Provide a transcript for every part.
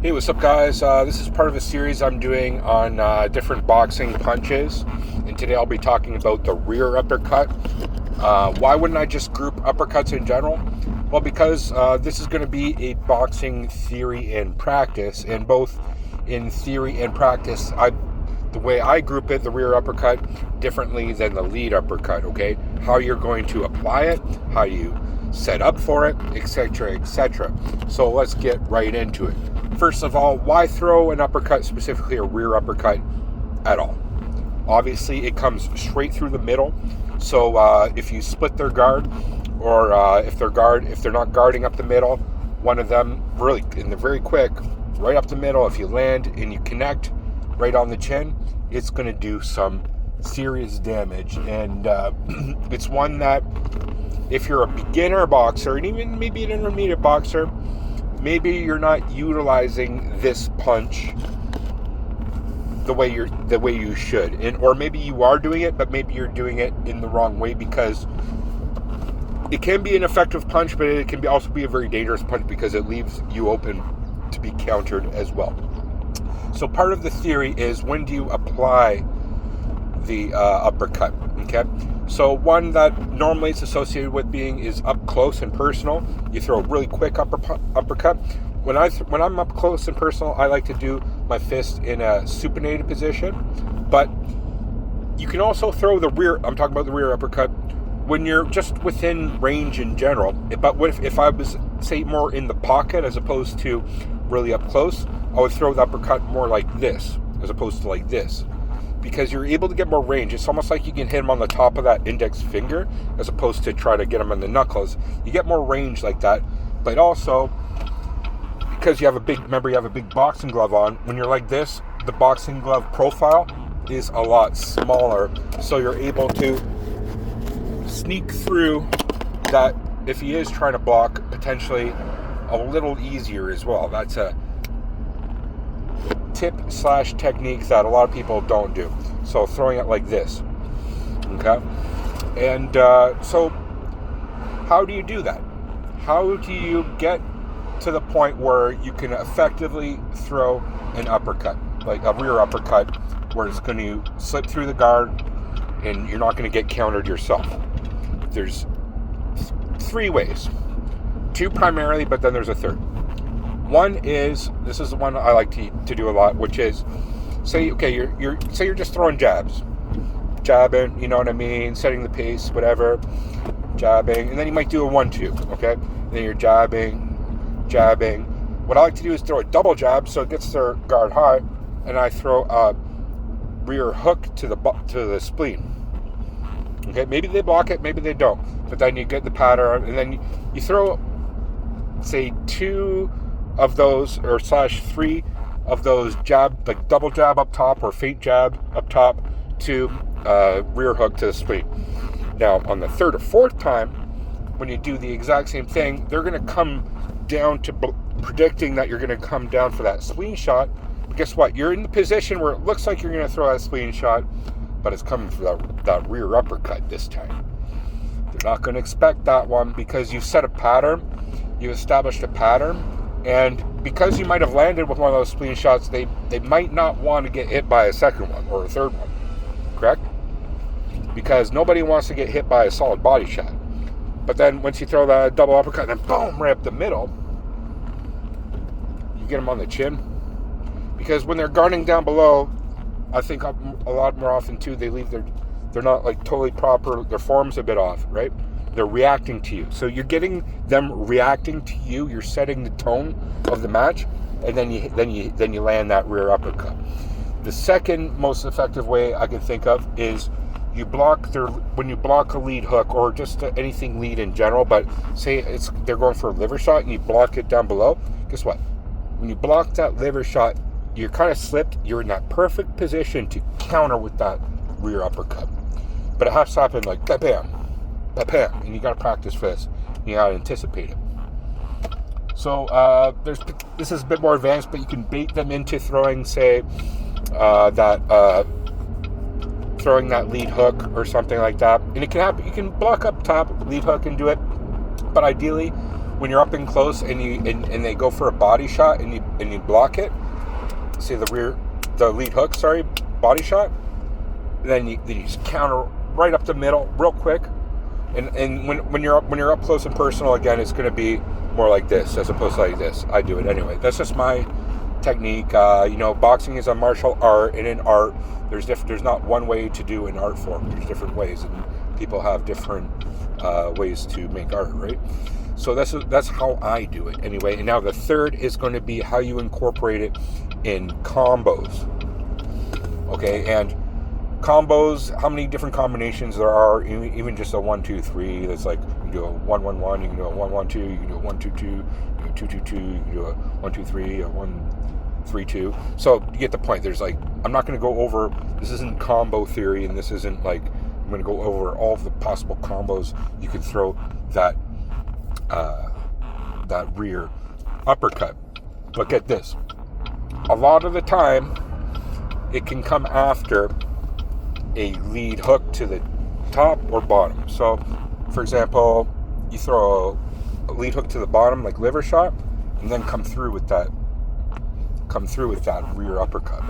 Hey, what's up, guys? This is part of a series I'm doing on different boxing punches, and today I'll be talking about the rear uppercut. Why wouldn't I just group uppercuts in general? Well, because this is going to be a boxing theory and practice, and both in theory and practice, the way I group it, the rear uppercut, differently than the lead uppercut, okay? How you're going to apply it, how you set up for it, etc., etc. So let's get right into it. First of all, why throw an uppercut, specifically a rear uppercut, at all? Obviously, it comes straight through the middle. So if you split their guard, or if they're not guarding up the middle, one of them really in the very quick, right up the middle. If you land and you connect right on the chin, it's going to do some serious damage. And it's one that, if you're a beginner boxer, and even maybe an intermediate boxer, maybe you're not utilizing this punch the way you should, or maybe you are doing it, but maybe you're doing it in the wrong way, because it can be an effective punch, but it can also be a very dangerous punch because it leaves you open to be countered as well. So part of the theory is, when do you apply the uppercut? Okay, so one that normally it's associated with being is up close and personal. You throw a really quick uppercut. When I'm up close and personal, I like to do my fist in a supinated position. But you can also throw the rear. I'm talking about the rear uppercut when you're just within range in general. But if I was, say, more in the pocket as opposed to really up close, I would throw the uppercut more like this as opposed to like this, because you're able to get more range. It's almost like you can hit him on the top of that index finger as opposed to try to get him on the knuckles. You get more range like that. But also, because you have a big boxing glove on, when you're like this, the boxing glove profile is a lot smaller, so you're able to sneak through that if he is trying to block, potentially a little easier as well. That's a tip/technique that a lot of people don't do. So throwing it like this, okay? And so how do you do that? How do you get to the point where you can effectively throw an uppercut, like a rear uppercut, where it's going to slip through the guard and you're not going to get countered yourself? There's three ways. Two primarily, but then there's a third. One is, this is the one I like to do a lot, which is, say, okay, you're just throwing jabbing, you know what I mean, setting the pace, whatever, jabbing, and then you might do a 1-2, okay? And then you're jabbing. What I like to do is throw a double jab, so it gets their guard high, and I throw a rear hook to the spleen. Okay, maybe they block it, maybe they don't, but then you get the pattern, and then you throw, say, 2 of those, or /3 of those jab, like double jab up top or feint jab up top to rear hook to the spleen. Now, on the third or fourth time, when you do the exact same thing, they're going to come down to predicting that you're going to come down for that spleen shot. But guess what? You're in the position where it looks like you're going to throw that spleen shot, but it's coming for that rear uppercut this time. They're not going to expect that one, because you set a pattern, you established a pattern, and because you might have landed with one of those spleen shots, they might not want to get hit by a second one or a third one, correct? Because nobody wants to get hit by a solid body shot. But then once you throw that double uppercut and then boom, right up the middle, you get them on the chin. Because when they're guarding down below, I think a lot more often too, they're not like totally proper, their form's a bit off, right? They're reacting to you. So you're getting them reacting to you, you're setting the tone of the match, and then you land that rear uppercut. The second most effective way I can think of is when you block a lead hook, or just anything lead in general, but say they're going for a liver shot and you block it down below. Guess what? When you block that liver shot, you're kind of slipped. You're in that perfect position to counter with that rear uppercut. But it has to happen like bam, bam, and you got to practice for this. You got to anticipate it. So this is a bit more advanced, but you can bait them into throwing, say, throwing that lead hook or something like that. And it can happen. You can block up top, lead hook, and do it. But ideally, when you're up in close and and they go for a body shot and you block it, say the lead hook, body shot, then you just counter right up the middle real quick. And when you're up close and personal, again, it's going to be more like this as opposed to like this. I do it anyway. That's just my technique. Boxing is a martial art, and in art, there's not one way to do an art form. There's different ways, and people have different ways to make art, right? So that's how I do it anyway. And now the third is going to be how you incorporate it in combos. Okay, and combos, how many different combinations there are, even just a 1-2-3. That's like you can do a 1-1-1, you can do a 1-1-2, you can do a 1-2-2, you can do a 2-2-2, you can do a 1-2-3, a 1-3-2. So you get the point. There's like, I'm not going to go over, this isn't combo theory, and this isn't like, I'm going to go over all of the possible combos you can throw that rear uppercut. But get this, a lot of the time it can come after a lead hook to the top or bottom. So for example, you throw a lead hook to the bottom like liver shot, and then come through with that rear uppercut,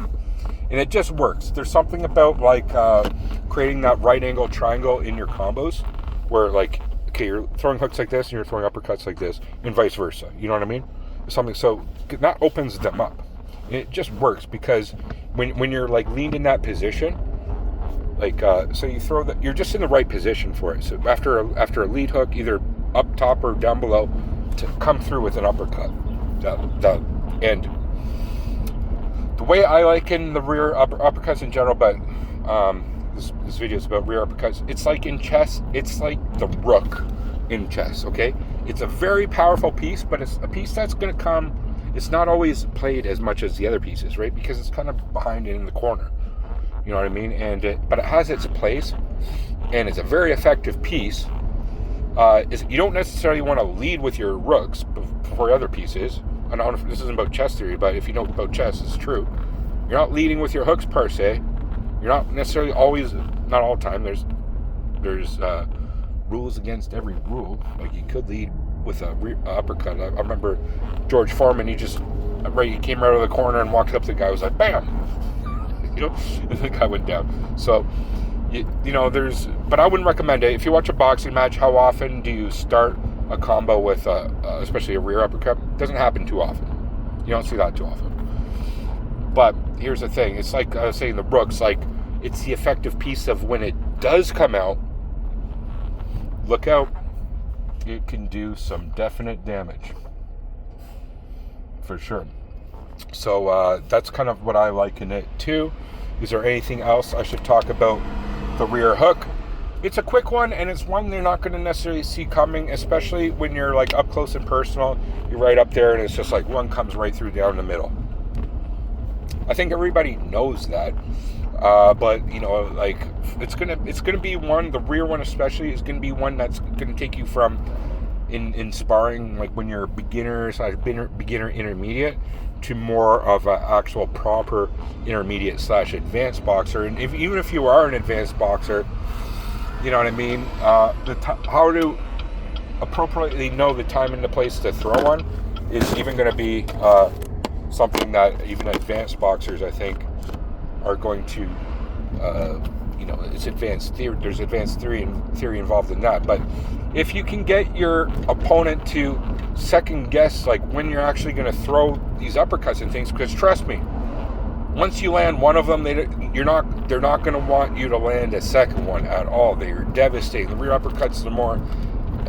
and it just works. There's something about like creating that right angle triangle in your combos where like, okay, you're throwing hooks like this and you're throwing uppercuts like this, and vice versa. You know what I mean? Something, so that opens them up. And it just works because when you're like leaned in that position, like so you throw that, you're just in the right position for it. So after a lead hook, either up top or down below, to come through with an uppercut. And the way I liken the rear uppercuts in general, but this video is about rear uppercuts. It's like in chess, it's like the rook in chess, okay? It's a very powerful piece, but it's a piece that's going to come, it's not always played as much as the other pieces, right? Because it's kind of behind in the corner. You know what I mean? But it has its place, and it's a very effective piece. You don't necessarily want to lead with your rooks before other pieces. I don't know if this isn't about chess theory, but if you know about chess, it's true. You're not leading with your hooks per se. You're not necessarily always, not all the time. There's rules against every rule. Like you could lead with a uppercut. I remember George Foreman. He came right out of the corner and walked up to the guy. Was like, bam, and the guy went down. So but I wouldn't recommend it. If you watch a boxing match, how often do you start a combo with especially a rear uppercut? It doesn't happen too often. You don't see that too often. But here's the thing, it's like I was saying, the rooks, like it's the effective piece of when it does come out, look out, it can do some definite damage for sure. So that's kind of what I liken it to. Is there anything else I should talk about the rear hook? It's a quick one, and it's one they're not going to necessarily see coming, especially when you're like up close and personal. You're right up there, and it's just like one comes right through down the middle. I think everybody knows that, but like it's gonna be one. The rear one especially is gonna be one that's gonna take you from in sparring, like when you're beginner intermediate, to more of an actual proper intermediate / advanced boxer. And even if you are an advanced boxer, you know what I mean. How to appropriately know the time and the place to throw one is even going to be something that even advanced boxers, I think, are going to, it's advanced theory. There's advanced theory involved in that. But if you can get your opponent to second guess, like when you're actually going to throw these uppercuts and things, because trust me, once you land one of them, they're not going to want you to land a second one at all. They're devastating. The rear uppercuts is the more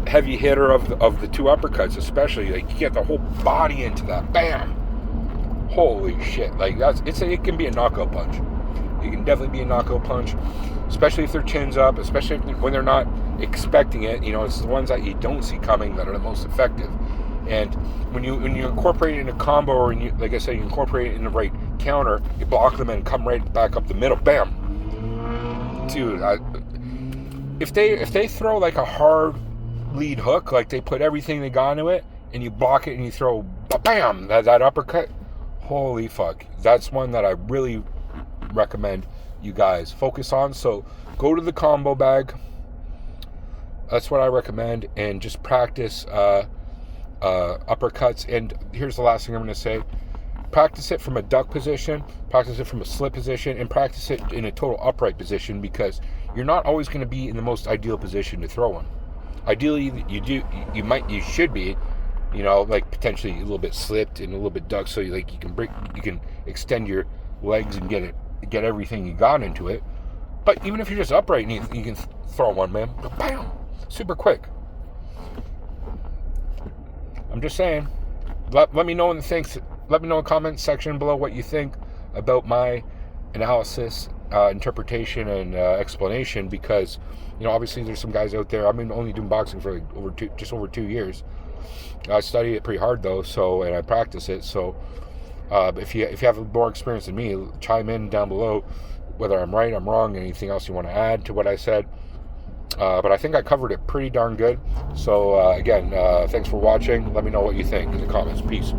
heavy hitter of the two uppercuts, especially. Like you get the whole body into that, bam. Holy shit! Like it can be a knockout punch. It can definitely be a knockout punch, especially if their chin's up, especially when they're not expecting it. It's the ones that you don't see coming that are the most effective. And when you incorporate it in a combo, or like I said, you incorporate it in the right counter, you block them and come right back up the middle, bam, dude. If they throw like a hard lead hook, like they put everything they got into it, and you block it and you throw, bam, that uppercut. Holy fuck. That's one that I really recommend you guys focus on. So go to the combo bag. That's what I recommend. And just practice uppercuts. And here's the last thing I'm going to say. Practice it from a duck position, practice it from a slip position, and practice it in a total upright position, because you're not always going to be in the most ideal position to throw one. Ideally, you should be, like potentially a little bit slipped and a little bit ducked, so you can extend your legs and get everything you got into it. But even if you're just upright, and you can throw one, man, bam, super quick. I'm just saying. Let me know in the comment section below what you think about my analysis, interpretation, and explanation, because obviously there's some guys out there. I've been only doing boxing for just over 2 years. I study it pretty hard though, and I practice it. So if you have more experience than me, chime in down below whether I'm right, I'm wrong, anything else you want to add to what I said. But I think I covered it pretty darn good. So again, thanks for watching. Let me know what you think in the comments. Peace.